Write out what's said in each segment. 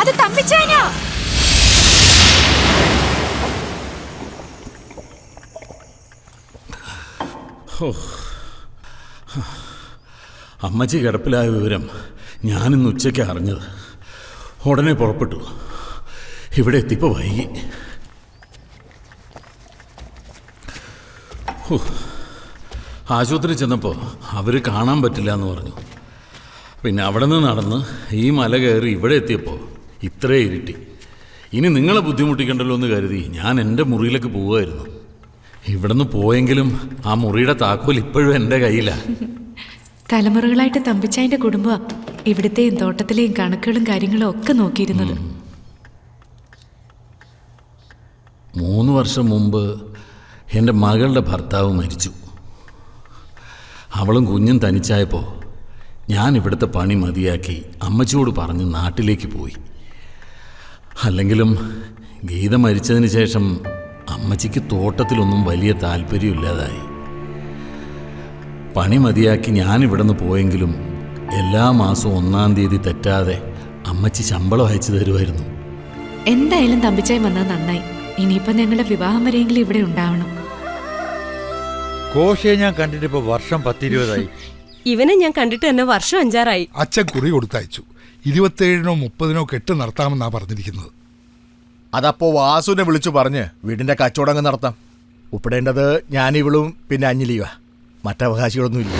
അത് തമ്പിച്ചാനാ. അമ്മച്ചി കിടപ്പിലായ വിവരം ഞാനിന്ന് ഉച്ചയ്ക്ക് അറിഞ്ഞത്. ഉടനെ പുറപ്പെട്ടു. ഇവിടെ എത്തിയപ്പോൾ വൈകി. ആശുപത്രി ചെന്നപ്പോൾ അവർ കാണാൻ പറ്റില്ല എന്ന് പറഞ്ഞു. പിന്നെ അവിടെ നിന്ന് നടന്ന് ഈ മല കയറി ഇവിടെ എത്തിയപ്പോൾ ഇത്രേ ഇരുട്ടി. ഇനി നിങ്ങളെ ബുദ്ധിമുട്ടിക്കണ്ടല്ലോ എന്ന് കരുതി ഞാൻ എൻ്റെ മുറിയിലേക്ക് പോവുമായിരുന്നു. ഇവിടെ നിന്ന് പോയെങ്കിലും ആ മുറിയുടെ താക്കോൽ ഇപ്പോഴും എൻ്റെ കയ്യിലാണ്. തലമുറകളായിട്ട് തമ്പിച്ചായൻ്റെ കുടുംബം ഇവിടുത്തെയും തോട്ടത്തിലെയും കണക്കുകളും കാര്യങ്ങളും ഒക്കെ നോക്കിയിരുന്നത്. 3 വർഷം മുമ്പ് എൻ്റെ മകളുടെ ഭർത്താവ് മരിച്ചു. അവളും കുഞ്ഞും തനിച്ചായപ്പോൾ ഞാൻ ഇവിടുത്തെ പണി മതിയാക്കി അമ്മച്ചിയോട് പറഞ്ഞ് നാട്ടിലേക്ക് പോയി. അല്ലെങ്കിലും ഗീത മരിച്ചതിന് ശേഷം അമ്മച്ചിക്ക് തോട്ടത്തിലൊന്നും വലിയ താല്പര്യമില്ലാതായി. പണി മതിയാക്കി ഞാനിവിടെ നിന്ന് പോയെങ്കിലും എല്ലാ മാസവും 1-ാം തീയതി തെറ്റാതെ അമ്മച്ചി ശമ്പളം അയച്ചു തരുമായിരുന്നു. എന്തായാലും തമ്പിച്ചായ വന്നത് നന്നായി. ഇനിയിപ്പം ഞങ്ങളുടെ വിവാഹം വരെയെങ്കിലും ഇവിടെ ഉണ്ടാവണം. കോശയെ ഞാൻ കണ്ടിട്ട് ഇപ്പൊ വർഷം 10-20ആയി. ഇവനെ ഞാൻ കണ്ടിട്ട് തന്നെ വർഷം 5-6ആയി. അച്ഛൻ കുറി കൊടുത്തയച്ചു. 27-നോ 30-നോ കെട്ട് നടത്താമെന്നാ പറഞ്ഞിരിക്കുന്നത്. അതപ്പോ വാസുവിനെ വിളിച്ചു പറഞ്ഞ് വീടിന്റെ കച്ചവടം നടത്താം. ഉപ്പിടേണ്ടത് ഞാനിവളും പിന്നെ അഞ്ജലിയുവാ. മറ്റവകാശികളൊന്നുമില്ല.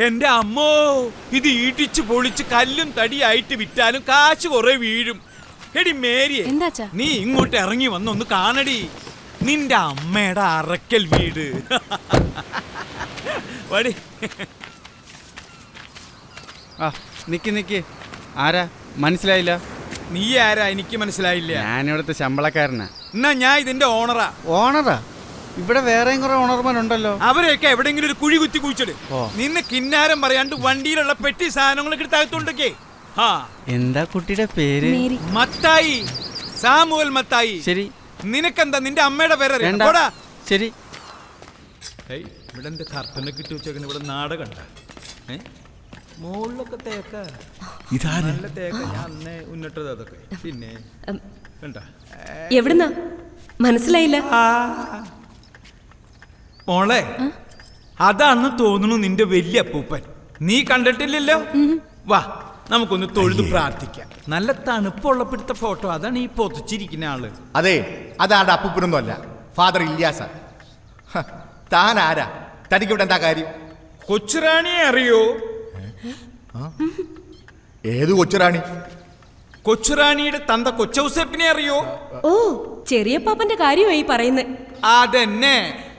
എന്റെ അമ്മോ, ഇത് ഇടിച്ചു പൊളിച്ച് കല്ലും തടിയായിട്ട് വിറ്റാലും കാശ് കുറെ വീഴും. എടി മേരിയെ, നീ ഇങ്ങോട്ട് ഇറങ്ങി വന്നൊന്ന് കാണടി നിന്റെ അമ്മയുടെ അറക്കൽ വീട്. വടി. നിക്ക് ആരാ മനസ്സിലായില്ല? നീ ആരാ? എനിക്ക് മനസ്സിലായില്ല. ഞാനിവിടുത്തെ ശമ്പളക്കാരനാ. എന്നാ ഞാൻ ഇതിന്റെ ഓണറാ. ഓണറാ? ഇവിടെ വേറെയും കുറെ ഓണർമാരുണ്ടല്ലോ. അവരെയൊക്കെ എവിടെയെങ്കിലും ഒരു കുഴി കുത്തി കുഴിച്ചിട്. നിന്ന് കിന്നാരം പറയാണ്ട് വണ്ടിയിലുള്ള പെട്ടി സാധനങ്ങളൊക്കെ എടുത്താകത്തുണ്ടൊക്കെ. എന്താ കുട്ടിയുടെ പേര്? മത്തായി, സാമുവൽ മത്തായി. ശരി. നിനക്കെന്താ നിന്റെ അമ്മയുടെ പേര്? ശരി. ഇവിടെ എന്റെ കർട്ടനൊക്കെ ഇട്ട് വെച്ചേക്കുന്ന ഇവിടെ നാടകം മുകളിലൊക്കെ തേക്ക നല്ല തേക്ക. ഞാൻ അന്നേ ഉന്നിട്ടത് അതൊക്കെ. പിന്നെ എവിടുന്നാ മനസ്സിലായില്ല മോളെ? അതാണെന്ന് തോന്നുന്നു നിന്റെ വലിയ അപ്പൂപ്പൻ. നീ കണ്ടിട്ടില്ലല്ലോ. വാ നമുക്കൊന്ന് തൊഴുത് പ്രാർത്ഥിക്കാം. നല്ല തണുപ്പുള്ളപ്പെടുത്ത ഫോട്ടോ. അതാണ് ഈ പൊതിച്ചിരിക്കുന്ന ആള്. അതെ, അതാണ് അപ്പൂപ്പനൊന്നും അല്ല, ഫാദർ ഇല്യാസ. താൻ ആരാ? തനിക്ക് ഇവിടെ എന്താ കാര്യം? കൊച്ചുറാണിയെ അറിയോ? ഏത് കൊച്ചുറാണി? കൊച്ചുറാണിയുടെ തന്ത കൊച്ചൗസേപ്പിനെ അറിയോ? ഓ, ചെറിയ പാപ്പന്റെ കാര്യമായി പറയുന്നത്. അതെന്നെ.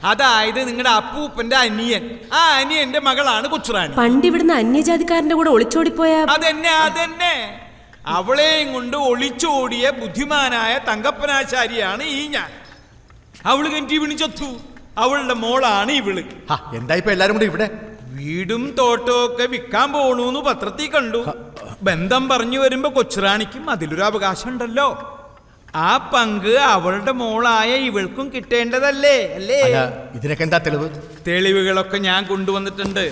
അതായത് നിങ്ങളുടെ അപ്പൂപ്പന്റെ അനിയൻ. ആ അനിയന്റെ മകളാണ് കൊച്ചുറാണി. പണ്ട് ഇവിടുന്ന് അന്യജാതിക്കാരന്റെ കൂടെ ഒളിച്ചോടിപ്പോയ. അതെന്നെ. അവളെയും കൊണ്ട് ഒളിച്ചോടിയ ബുദ്ധിമാനായ തങ്കപ്പനാശാരിയാണ് ഈ ഞാൻ. അവള് കെട്ടി വിണിച്ചൊത്തു. അവളുടെ മോളാണ് ഇവള്. എന്താ ഇപ്പൊ എല്ലാരും കൂടെ ഇവിടെ? വീടും തോട്ടവും ഒക്കെ വിൽക്കാൻ പോണൂന്ന് പത്രത്തിൽ കണ്ടു. ബന്ധം പറഞ്ഞു വരുമ്പോ കൊച്ചുറാണിക്കും അതിലൊരു അവകാശം ഉണ്ടല്ലോ. ആ പങ്ക് അവളുടെ മോളായ ഇവൾക്കും കിട്ടേണ്ടതല്ലേ? അല്ലേ? ഇതിനൊക്കെ എന്താ തെളിവ്? തെളിവുകളൊക്കെ ഞാൻ കൊണ്ടുവന്നിട്ടുണ്ട്.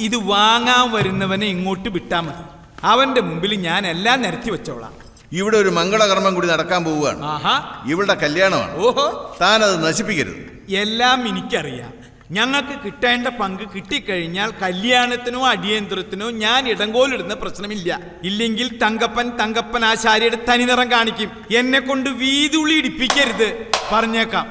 ഇത് വാങ്ങാൻ വരുന്നവനെ ഇങ്ങോട്ട് വിട്ടാ മതി. അവന്റെ മുമ്പിൽ ഞാൻ എല്ലാം നിരത്തി വെച്ചോളാം. ഇവിടെ ഒരു മംഗളകർമ്മം കൂടി നടക്കാൻ പോവുകയാണ്. ഇവളുടെ കല്യാണമാണ്. ഓഹോ, താനത് നശിപ്പിക്കരുത്. എല്ലാം എനിക്കറിയാം. ഞങ്ങൾക്ക് കിട്ടേണ്ട പങ്ക് കിട്ടിക്കഴിഞ്ഞാൽ കല്യാണത്തിനോ അടിയന്തരത്തിനോ ഞാൻ ഇടങ്കോലിടുന്ന പ്രശ്നമില്ല. ഇല്ലെങ്കിൽ തങ്കപ്പൻ ആശാരിയുടെ തനിനിറം കാണിക്കും. എന്നെ കൊണ്ട് വീതുള്ളി ഇടിപ്പിക്കരുത്, പറഞ്ഞേക്കാം.